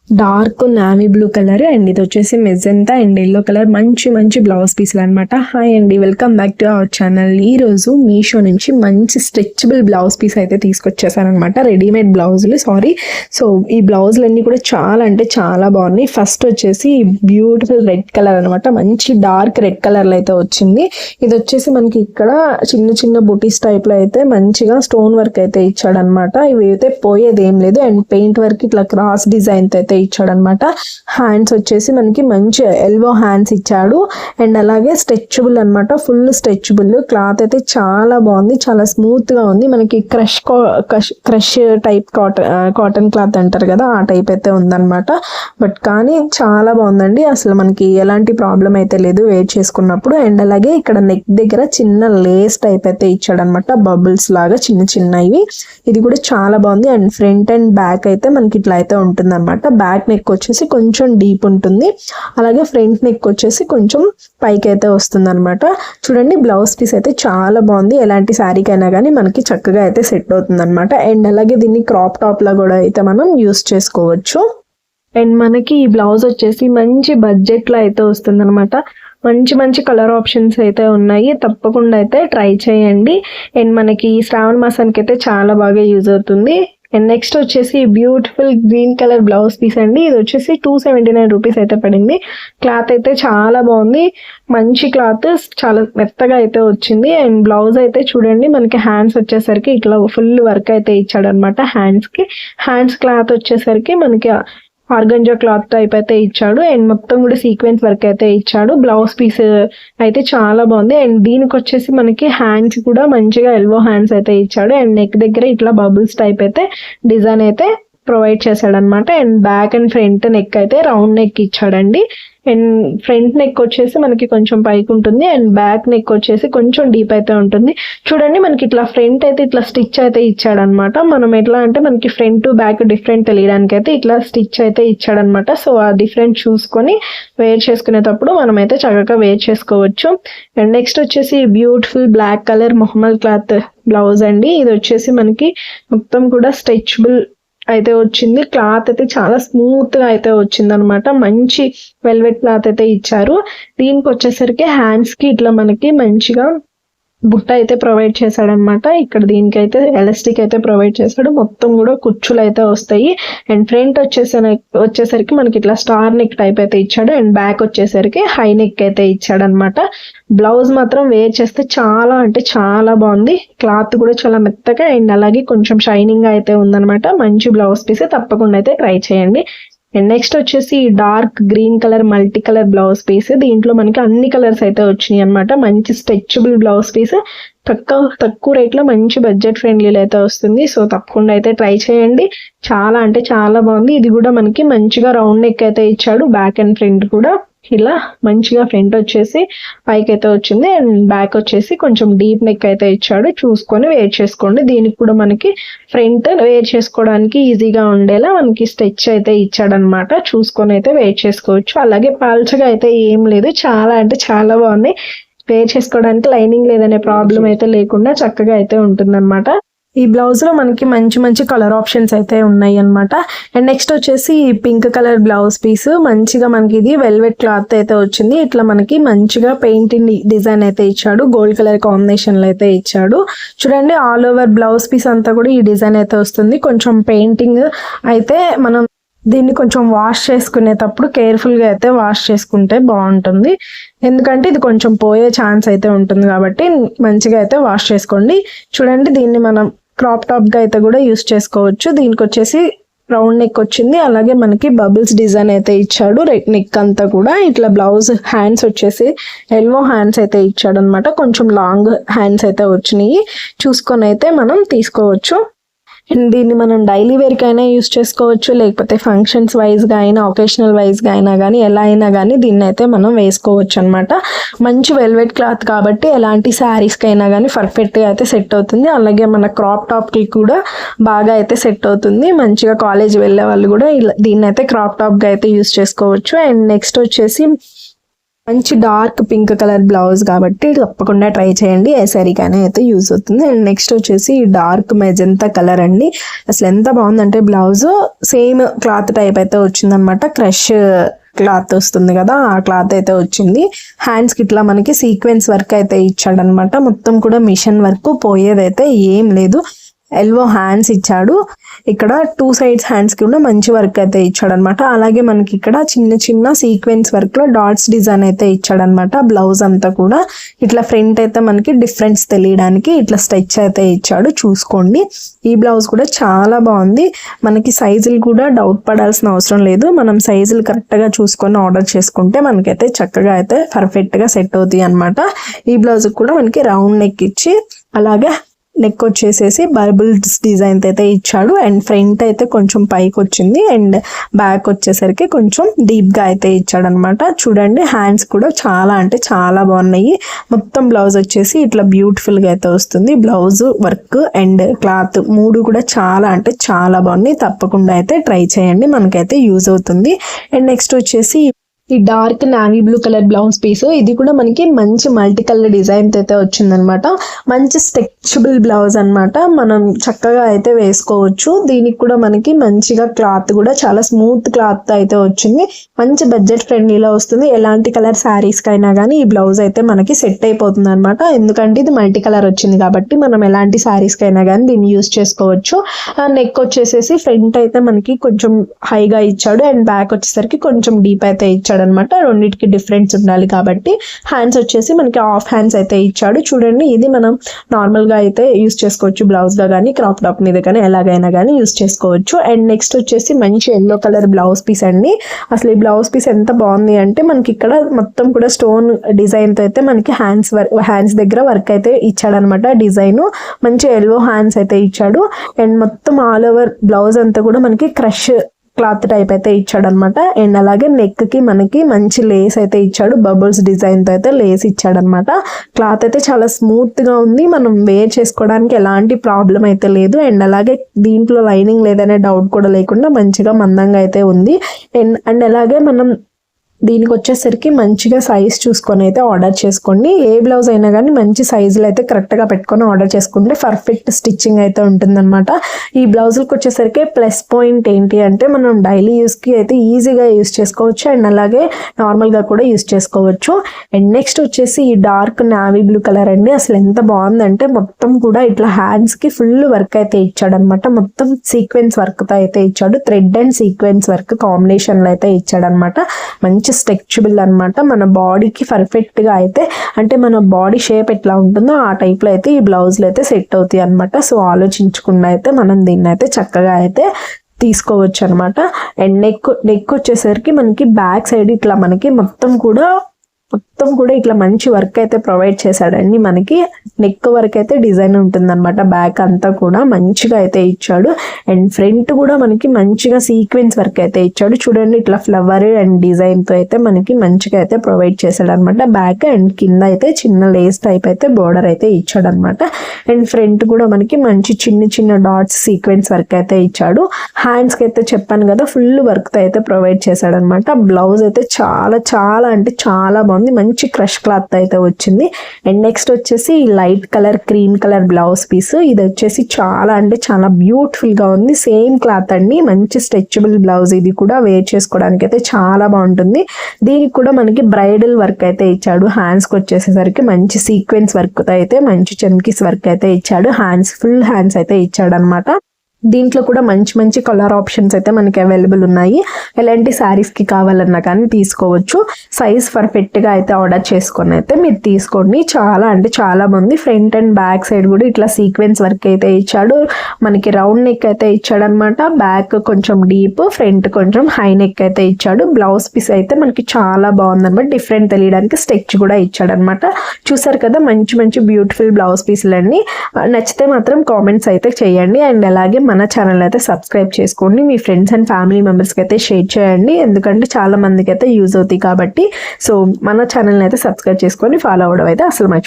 Dark navy blue colour and ఇది వచ్చేసి magenta and yellow colour మంచి మంచి బ్లౌజ్ పీసులు అనమాట. హాయ్ అండి, welcome back to our channel. ఈరోజు మీషో నుంచి మంచి స్ట్రెచబుల్ బ్లౌజ్ పీస్ అయితే తీసుకొచ్చేసారనమాట. రెడీమేడ్ బ్లౌజులు సో ఈ బ్లౌజులు అన్నీ కూడా చాలా అంటే చాలా బాగున్నాయి. ఫస్ట్ వచ్చేసి బ్యూటిఫుల్ రెడ్ కలర్ అనమాట. మంచి డార్క్ రెడ్ కలర్లో అయితే వచ్చింది. ఇది వచ్చేసి మనకి ఇక్కడ చిన్న చిన్న బుటీస్ టైప్లో అయితే మంచిగా స్టోన్ వర్క్ అయితే ఇచ్చాడనమాట. ఇవి అయితే పోయేది ఏం లేదు అండ్ పెయింట్ వర్క్ ఇట్లా క్రాస్ డిజైన్ అయితే ఇచ్చాడనమాట. హ్యాండ్స్ వచ్చేసి మనకి మంచి ఎల్బో హ్యాండ్స్ ఇచ్చాడు అండ్ అలాగే స్ట్రెచబుల్ అనమాట. ఫుల్ స్ట్రెచబుల్ క్లాత్ అయితే చాలా బాగుంది, చాలా స్మూత్ గా ఉంది. మనకి క్రష్ టైప్ కాటన్ క్లాత్ అంటారు కదా, ఆ టైప్ అయితే ఉందన్నమాట. బట్ కానీ చాలా బాగుందండి, అసలు మనకి ఎలాంటి ప్రాబ్లం అయితే లేదు వేర్ చేసుకున్నప్పుడు. అండ్ అలాగే ఇక్కడ నెక్ దగ్గర చిన్న లేస్ టైప్ అయితే ఇచ్చాడనమాట, బబుల్స్ లాగా చిన్న చిన్నవి. ఇది కూడా చాలా బాగుంది అండ్ ఫ్రంట్ అండ్ బ్యాక్ అయితే మనకి ఇట్లా అయితే ఉంటుంది అనమాట. బ్యాక్ నెక్ వచ్చేసి కొంచెం డీప్ ఉంటుంది, అలాగే ఫ్రంట్ నెక్ వచ్చేసి కొంచెం పైకి అయితే వస్తుంది అనమాట. చూడండి, బ్లౌజ్ పీస్ అయితే చాలా బాగుంది. ఎలాంటి శారీకైనా కానీ మనకి చక్కగా అయితే సెట్ అవుతుంది అనమాట. అండ్ అలాగే దీన్ని క్రాప్ టాప్ లా కూడా అయితే మనం యూస్ చేసుకోవచ్చు. అండ్ మనకి ఈ బ్లౌజ్ వచ్చేసి మంచి బడ్జెట్ లో అయితే వస్తుంది అనమాట. మంచి మంచి కలర్ ఆప్షన్స్ అయితే ఉన్నాయి, తప్పకుండా అయితే ట్రై చేయండి. అండ్ మనకి శ్రావణ మాసానికి అయితే చాలా బాగా యూజ్ అవుతుంది. అండ్ నెక్స్ట్ వచ్చేసి beautiful green colour blouse piece అండి. ఇది వచ్చేసి 279 రూపీస్ అయితే పడింది. క్లాత్ అయితే చాలా బాగుంది, మంచి క్లాత్, చాలా మెత్తగా అయితే వచ్చింది. అండ్ బ్లౌజ్ అయితే చూడండి, మనకి హ్యాండ్స్ వచ్చేసరికి ఇట్లా ఫుల్ వర్క్ అయితే ఇచ్చాడు అనమాట. హ్యాండ్స్ క్లాత్ వచ్చేసరికి మనకి ఆర్గంజా క్లాత్ టైప్ అయితే ఇచ్చాడు అండ్ మొత్తం కూడా సీక్వెన్స్ వర్క్ అయితే ఇచ్చాడు. బ్లౌజ్ పీస్ అయితే చాలా బాగుంది. అండ్ దీనికి వచ్చేసి మనకి హ్యాండ్స్ కూడా మంచిగా ఎల్బో హ్యాండ్స్ అయితే ఇచ్చాడు అండ్ నెక్ దగ్గర ఇట్లా బబుల్స్ టైప్ అయితే డిజైన్ అయితే ప్రొవైడ్ చేశాడు అనమాట. And back and front neck అయితే రౌండ్ నెక్ ఇచ్చాడండి. అండ్ ఫ్రంట్ నెక్ వచ్చేసి మనకి కొంచెం పైకి ఉంటుంది అండ్ బ్యాక్ నెక్ వచ్చేసి కొంచెం డీప్ అయితే ఉంటుంది. చూడండి, మనకి ఇట్లా ఫ్రంట్ అయితే ఇట్లా స్టిచ్ అయితే ఇచ్చాడనమాట. మనం ఎట్లా అంటే మనకి ఫ్రంట్ టు బ్యాక్ డిఫరెంట్ తెలియడానికి అయితే ఇట్లా స్టిచ్ అయితే ఇచ్చాడనమాట. సో ఆ డిఫరెంట్ చూసుకొని వేర్ చేసుకునేటప్పుడు మనం అయితే చక్కగా వేర్ చేసుకోవచ్చు. అండ్ నెక్స్ట్ వచ్చేసి బ్యూటిఫుల్ బ్లాక్ కలర్ మొహమ్మల్ క్లాత్ బ్లౌజ్ అండి. ఇది వచ్చేసి మనకి మొత్తం కూడా స్ట్రెచబుల్ అయితే వచ్చింది. క్లాత్ అయితే చాలా స్మూత్ గా అయితే వచ్చింది అనమాట. మంచి వెల్వెట్ క్లాత్ అయితే ఇచ్చారు. దీనికి వచ్చేసరికి హ్యాండ్స్ కి ఇట్లా మనకి మంచిగా బుట్ట అయితే ప్రొవైడ్ చేశాడనమాట. ఇక్కడ దీనికైతే ఎలాస్టిక్ అయితే ప్రొవైడ్ చేశాడు. మొత్తం కూడా కుచ్చులు అయితే వస్తాయి. అండ్ ఫ్రంట్ వచ్చేసరికి మనకి ఇట్లా స్టార్ నెక్ టైప్ అయితే ఇచ్చాడు అండ్ బ్యాక్ వచ్చేసరికి హై నెక్ అయితే ఇచ్చాడు అనమాట. బ్లౌజ్ మాత్రం వేర్ చేస్తే చాలా అంటే చాలా బాగుంది. క్లాత్ కూడా చాలా మెత్తగా అండ్ అలాగే కొంచెం షైనింగ్ అయితే ఉందనమాట. మంచి బ్లౌజ్ పీస్, తప్పకుండా అయితే ట్రై చేయండి. అండ్ నెక్స్ట్ వచ్చేసి dark green colour multi colour blouse piece. దీంట్లో మనకి అన్ని కలర్స్ అయితే వచ్చినాయి అనమాట. మంచి స్ట్రెచబుల్ బ్లౌజ్ పీస్, తక్కువ రేట్లో మంచి బడ్జెట్ ఫ్రెండ్లీలో అయితే వస్తుంది. సో తప్పకుండా అయితే ట్రై చేయండి. చాలా అంటే చాలా బాగుంది. ఇది కూడా మనకి మంచిగా రౌండ్ నెక్ అయితే ఇచ్చాడు. బ్యాక్ అండ్ ఫ్రంట్ కూడా ఇలా మంచిగా ఫ్రంట్ వచ్చేసి పైకి అయితే వచ్చింది అండ్ బ్యాక్ వచ్చేసి కొంచెం డీప్ నెక్ అయితే ఇచ్చాడు. చూసుకొని వేర్ చేసుకోండి. దీనికి కూడా మనకి ఫ్రంట్ వేర్ చేసుకోవడానికి ఈజీగా ఉండేలా మనకి స్టిచ్ అయితే ఇచ్చాడనమాట. చూసుకొని అయితే వేర్ చేసుకోవచ్చు. అలాగే పల్చగా అయితే ఏం లేదు, చాలా అంటే చాలా బాగున్నాయి. వేర్ చేసుకోవడానికి లైనింగ్ లేదనే ప్రాబ్లం అయితే లేకుండా చక్కగా అయితే ఉంటుందన్నమాట. ఈ బ్లౌజ్ లో మనకి మంచి మంచి కలర్ ఆప్షన్స్ అయితే ఉన్నాయి అనమాట. అండ్ నెక్స్ట్ వచ్చేసి పింక్ కలర్ బ్లౌజ్ పీస్. మంచిగా మనకి ఇది వెల్వెట్ క్లాత్ అయితే వచ్చింది. ఇట్లా మనకి మంచిగా పెయింటింగ్ డిజైన్ అయితే ఇచ్చాడు. గోల్డ్ కలర్ కాంబినేషన్ లో అయితే ఇచ్చాడు. చూడండి, ఆల్ ఓవర్ బ్లౌజ్ పీస్ అంతా కూడా ఈ డిజైన్ అయితే వస్తుంది. కొంచెం పెయింటింగ్ అయితే మనం దీన్ని కొంచెం వాష్ చేసుకునేటప్పుడు కేర్ఫుల్గా అయితే వాష్ చేసుకుంటే బాగుంటుంది. ఎందుకంటే ఇది కొంచెం పోయే ఛాన్స్ అయితే ఉంటుంది కాబట్టి మంచిగా అయితే వాష్ చేసుకోండి. చూడండి, దీన్ని మనం క్రాప్ టాప్గా అయితే కూడా యూస్ చేసుకోవచ్చు. దీనికి వచ్చేసి రౌండ్ నెక్ వచ్చింది, అలాగే మనకి బబుల్స్ డిజైన్ అయితే ఇచ్చాడు. రెడ్ నెక్ అంతా కూడా ఇట్లా బ్లౌజ్ హ్యాండ్స్ వచ్చేసి ఎల్బో హ్యాండ్స్ అయితే ఇచ్చాడు అనమాట. కొంచెం లాంగ్ హ్యాండ్స్ అయితే వచ్చినాయి. చూసుకొని అయితే మనం తీసుకోవచ్చు. దీన్ని మనం డైలీ వేర్కైనా యూస్ చేసుకోవచ్చు, లేకపోతే ఫంక్షన్స్ వైజ్గా అయినా ఒకేషనల్ వైజ్గా అయినా కానీ ఎలా అయినా కానీ దీన్ని అయితే మనం వేసుకోవచ్చు అనమాట. మంచి వెల్వెట్ క్లాత్ కాబట్టి ఎలాంటి శారీస్కి అయినా కానీ పర్ఫెక్ట్గా అయితే సెట్ అవుతుంది. అలాగే మన క్రాప్ టాప్కి కూడా బాగా అయితే సెట్ అవుతుంది. మంచిగా కాలేజ్ వెళ్ళే వాళ్ళు కూడా దీన్ని అయితే క్రాప్ టాప్గా అయితే యూస్ చేసుకోవచ్చు. అండ్ నెక్స్ట్ వచ్చేసి మంచి డార్క్ పింక్ కలర్ బ్లౌజ్ కాబట్టి తప్పకుండా ట్రై చేయండి. ఏ శారీకైనా అయితే యూజ్ అవుతుంది. అండ్ నెక్స్ట్ వచ్చేసి డార్క్ మెజెంతా కలర్ అండి. అసలు ఎంత బాగుందంటే బ్లౌజ్ సేమ్ క్లాత్ టైప్ అయితే వచ్చిందనమాట. క్రష్ క్లాత్ వస్తుంది కదా, ఆ క్లాత్ అయితే వచ్చింది. హ్యాండ్స్కి ఇట్లా మనకి సీక్వెన్స్ వర్క్ అయితే ఇచ్చాడనమాట. మొత్తం కూడా మిషన్ వర్క్, పోయేదైతే ఏం లేదు. ఎల్బో హ్యాండ్స్ ఇచ్చాడు. ఇక్కడ 2 సైడ్స్ హ్యాండ్స్ కి కూడా మంచి వర్క్ అయితే ఇచ్చాడనమాట. అలాగే మనకి ఇక్కడ చిన్న చిన్న సీక్వెన్స్ వర్క్ లో డాట్స్ డిజైన్ అయితే ఇచ్చాడనమాట. బ్లౌజ్ అంతా కూడా ఇట్లా ఫ్రంట్ అయితే మనకి డిఫరెన్స్ తెలియడానికి ఇట్లా స్టిచ్ అయితే ఇచ్చాడు. చూసుకోండి, ఈ బ్లౌజ్ కూడా చాలా బాగుంది. మనకి సైజులు కూడా డౌట్ పడాల్సిన అవసరం లేదు. మనం సైజులు కరెక్ట్ గా చూసుకొని ఆర్డర్ చేసుకుంటే మనకైతే చక్కగా అయితే పర్ఫెక్ట్ గా సెట్ అవుతాయి అనమాట. ఈ బ్లౌజ్ కూడా మనకి రౌండ్ నెక్ ఇచ్చి అలాగే నెక్ వచ్చేసేసి బబుల్స్ డిజైన్ అయితే ఇచ్చాడు. అండ్ ఫ్రంట్ అయితే కొంచెం పైకి వచ్చింది అండ్ బ్యాక్ వచ్చేసరికి కొంచెం డీప్ గా అయితే ఇచ్చాడు అనమాట. చూడండి, హ్యాండ్స్ కూడా చాలా అంటే చాలా బాగున్నాయి. మొత్తం బ్లౌజ్ వచ్చేసి ఇట్లా బ్యూటిఫుల్ గా అయితే వస్తుంది. బ్లౌజ్ వర్క్ అండ్ క్లాత్ 3 కూడా చాలా అంటే చాలా బాగున్నాయి. తప్పకుండా అయితే ట్రై చేయండి, మనకైతే యూజ్ అవుతుంది. అండ్ నెక్స్ట్ వచ్చేసి ఈ dark navy blue colour blouse piece, ఇది కూడా మనకి మంచి మల్టీ కలర్ డిజైన్ అయితే వచ్చిందనమాట. మంచి స్ట్రెచబుల్ బ్లౌజ్ అన్నమాట. మనం చక్కగా అయితే వేసుకోవచ్చు. దీనికి కూడా మనకి మంచిగా క్లాత్ కూడా చాలా స్మూత్ క్లాత్ అయితే వచ్చింది. మంచి బడ్జెట్ ఫ్రెండ్లీలో వస్తుంది. ఎలాంటి కలర్ శారీస్ కైనా కానీ ఈ బ్లౌజ్ అయితే మనకి సెట్ అయిపోతుంది అనమాట. ఎందుకంటే ఇది మల్టీ కలర్ వచ్చింది కాబట్టి మనం ఎలాంటి శారీస్ కైనా కానీ దీన్ని యూజ్ చేసుకోవచ్చు. నెక్ వచ్చేసేసి ఫ్రంట్ అయితే మనకి కొంచెం హైగా ఇచ్చాడు అండ్ బ్యాక్ వచ్చేసరికి కొంచెం డీప్ అయితే ఇచ్చాడు అనమాట. రెండింటికి డిఫరెన్స్ ఉండాలి కాబట్టి. హ్యాండ్స్ వచ్చేసి మనకి హాఫ్ హ్యాండ్స్ అయితే ఇచ్చాడు. చూడండి, ఇది మనం నార్మల్ గా అయితే యూజ్ చేసుకోవచ్చు. బ్లౌజ్ గా కానీ క్రాప్ టాప్ మీద కానీ ఎలాగైనా కానీ యూజ్ చేసుకోవచ్చు. అండ్ నెక్స్ట్ వచ్చేసి మంచి ఎల్లో కలర్ బ్లౌజ్ పీస్ అండి. అసలు ఈ బ్లౌజ్ పీస్ ఎంత బాగుంది అంటే మనకి ఇక్కడ మొత్తం కూడా స్టోన్ డిజైన్ తో అయితే మనకి హ్యాండ్స్ దగ్గర వర్క్ అయితే ఇచ్చాడు అనమాట. డిజైన్ మంచి ఎల్లో హ్యాండ్స్ అయితే ఇచ్చాడు. అండ్ మొత్తం ఆల్ ఓవర్ బ్లౌజ్ అంతా కూడా మనకి క్రష్ క్లాత్ టైప్ అయితే ఇచ్చాడు అనమాట. అండ్ అలాగే నెక్ కి మనకి మంచి లేస్ అయితే ఇచ్చాడు. బబుల్స్ డిజైన్ తో అయితే లేస్ ఇచ్చాడు అనమాట. క్లాత్ అయితే చాలా స్మూత్ గా ఉంది. మనం వేర్ చేసుకోవడానికి ఎలాంటి ప్రాబ్లం అయితే లేదు. అండ్ అలాగే దీంట్లో లైనింగ్ లేదనే డౌట్ కూడా లేకుండా మంచిగా మందంగా అయితే ఉంది. అండ్ అలాగే మనం దీనికి వచ్చేసరికి మంచిగా సైజ్ చూసుకొని అయితే ఆర్డర్ చేసుకోండి. ఏ బ్లౌజ్ అయినా కానీ మంచి సైజులు అయితే కరెక్ట్గా పెట్టుకొని ఆర్డర్ చేసుకుంటే పర్ఫెక్ట్ స్టిచ్చింగ్ అయితే ఉంటుందన్నమాట. ఈ బ్లౌజులకు వచ్చేసరికి ప్లస్ పాయింట్ ఏంటి అంటే మనం డైలీ యూస్కి అయితే ఈజీగా యూస్ చేసుకోవచ్చు అండ్ అలాగే నార్మల్గా కూడా యూస్ చేసుకోవచ్చు. అండ్ నెక్స్ట్ వచ్చేసి ఈ డార్క్ నావీ బ్లూ కలర్ అండి. అసలు ఎంత బాగుందంటే మొత్తం కూడా ఇట్లా హ్యాండ్స్కి ఫుల్ వర్క్ అయితే ఇచ్చాడు అనమాట. మొత్తం సీక్వెన్స్ వర్క్తో అయితే ఇచ్చాడు. థ్రెడ్ అండ్ సీక్వెన్స్ వర్క్ కాంబినేషన్లో అయితే ఇచ్చాడు అనమాట. మంచి స్ట్రెచబుల్ అనమాట. మన బాడీకి పర్ఫెక్ట్ గా అయితే అంటే మన బాడీ షేప్ ఎట్లా ఉంటుందో ఆ టైప్ లో అయితే ఈ బ్లౌజ్లు అయితే సెట్ అవుతాయి అనమాట. సో ఆలోచించకుండా అయితే మనం దీన్ని అయితే చక్కగా అయితే తీసుకోవచ్చు అనమాట. అండ్ నెక్ వచ్చేసరికి మనకి బ్యాక్ సైడ్ ఇట్లా మనకి మొత్తం కూడా ఇట్లా మంచి వర్క్ అయితే ప్రొవైడ్ చేశాడండి. మనకి నెక్ వర్క్ అయితే డిజైన్ ఉంటుందన్నమాట. బ్యాక్ అంతా కూడా మంచిగా అయితే ఇచ్చాడు. అండ్ ఫ్రంట్ కూడా మనకి మంచిగా సీక్వెన్స్ వర్క్ అయితే ఇచ్చాడు. చూడండి, ఇట్లా ఫ్లవర్ అండ్ డిజైన్ తో అయితే మనకి మంచిగా అయితే ప్రొవైడ్ చేశాడు అనమాట. బ్యాక్ అండ్ కింద అయితే చిన్న లేస్ టైప్ అయితే బోర్డర్ అయితే ఇచ్చాడు అనమాట. అండ్ ఫ్రంట్ కూడా మనకి మంచి చిన్న చిన్న డాట్స్ సీక్వెన్స్ వర్క్ అయితే ఇచ్చాడు. హ్యాండ్స్ కి అయితే చెప్పాను కదా ఫుల్ వర్క్ తో అయితే ప్రొవైడ్ చేశాడు అనమాట. బ్లౌజ్ అయితే చాలా చాలా అంటే చాలా బాగుంది. మంచి క్రష్ క్లాత్ అయితే వచ్చింది. అండ్ నెక్స్ట్ వచ్చేసి light colour cream colour blouse piece. ఇది వచ్చేసి చాలా అంటే చాలా బ్యూటిఫుల్ గా ఉంది. సేమ్ క్లాత్ అండి. మంచి స్ట్రెచబుల్ బ్లౌజ్. ఇది కూడా వేర్ చేసుకోవడానికి అయితే చాలా బాగుంటుంది. దీనికి కూడా మనకి బ్రైడల్ వర్క్ అయితే ఇచ్చాడు. హ్యాండ్స్ కి వచ్చేసేసరికి మంచి సీక్వెన్స్ వర్క్ తో అయితే మంచి చమ్కీస్ వర్క్ అయితే ఇచ్చాడు. ఫుల్ హ్యాండ్స్ అయితే ఇచ్చాడు అనమాట. దీంట్లో కూడా మంచి మంచి కలర్ ఆప్షన్స్ అయితే మనకి అవైలబుల్ ఉన్నాయి. ఎలాంటి శారీస్ కి కావాలన్నా కానీ తీసుకోవచ్చు. సైజ్ పర్ఫెక్ట్ గా అయితే ఆర్డర్ చేసుకొని అయితే మీరు తీసుకోండి. చాలా అంటే చాలా బాగుంది. ఫ్రంట్ అండ్ బ్యాక్ సైడ్ కూడా ఇట్లా సీక్వెన్స్ వర్క్ అయితే ఇచ్చాడు. మనకి రౌండ్ నెక్ అయితే ఇచ్చాడు అనమాట. బ్యాక్ కొంచెం డీప్, ఫ్రంట్ కొంచెం హై నెక్ అయితే ఇచ్చాడు. బ్లౌజ్ పీస్ అయితే మనకి చాలా బాగుంది అనమాట. డిఫరెంట్ తెలియడానికి స్టిచ్ కూడా ఇచ్చాడు అనమాట. చూసారు కదా, మంచి మంచి బ్యూటిఫుల్ బ్లౌజ్ పీసులన్నీ. నచ్చితే మాత్రం కామెంట్స్ అయితే చేయండి. అండ్ అలాగే మన ఛానల్ అయితే సబ్స్క్రైబ్ చేసుకోండి. మీ ఫ్రెండ్స్ అండ్ ఫ్యామిలీ మెంబర్స్కి అయితే షేర్ చేయండి. ఎందుకంటే చాలా మందికి అయితే యూజ్ అవుతాయి కాబట్టి. సో మన ఛానల్ని అయితే సబ్స్క్రైబ్ చేసుకొని ఫాలో అవ్వడం అయితే అసలు మర్చిపోండి.